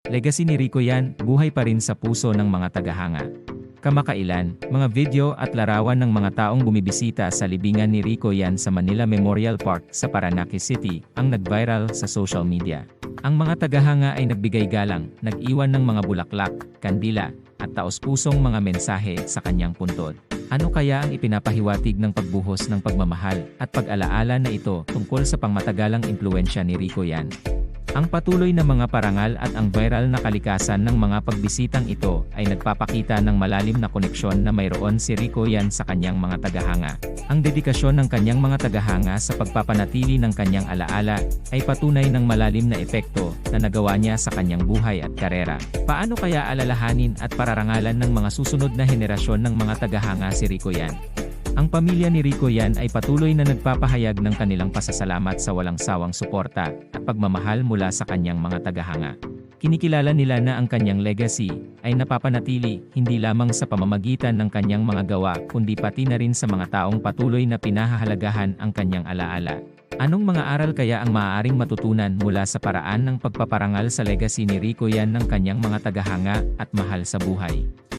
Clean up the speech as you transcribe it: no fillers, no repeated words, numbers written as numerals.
Legacy ni Rico Yan, buhay pa rin sa puso ng mga tagahanga. Kamakailan, mga video at larawan ng mga taong bumibisita sa libingan ni Rico Yan sa Manila Memorial Park sa Parañaque City ang nag-viral sa social media. Ang mga tagahanga ay nagbigay galang, nag-iwan ng mga bulaklak, kandila, at taos-pusong mga mensahe sa kanyang puntod. Ano kaya ang ipinapahiwatig ng pagbuhos ng pagmamahal at pag-alaala na ito tungkol sa pangmatagalang impluwensya ni Rico Yan? Ang patuloy na mga parangal at ang viral na kalikasan ng mga pagbisitang ito ay nagpapakita ng malalim na koneksyon na mayroon si Rico Yan sa kanyang mga tagahanga. Ang dedikasyon ng kanyang mga tagahanga sa pagpapanatili ng kanyang alaala ay patunay ng malalim na epekto na nagawa niya sa kanyang buhay at karera. Paano kaya alalahanin at pararangalan ng mga susunod na henerasyon ng mga tagahanga si Rico Yan? Ang pamilya ni Rico Yan ay patuloy na nagpapahayag ng kanilang pasasalamat sa walang sawang suporta at pagmamahal mula sa kanyang mga tagahanga. Kinikilala nila na ang kanyang legacy ay napapanatili hindi lamang sa pamamagitan ng kanyang mga gawa kundi pati na rin sa mga taong patuloy na pinahahalagahan ang kanyang alaala. Anong mga aral kaya ang maaaring matutunan mula sa paraan ng pagpaparangal sa legacy ni Rico Yan ng kanyang mga tagahanga at mahal sa buhay?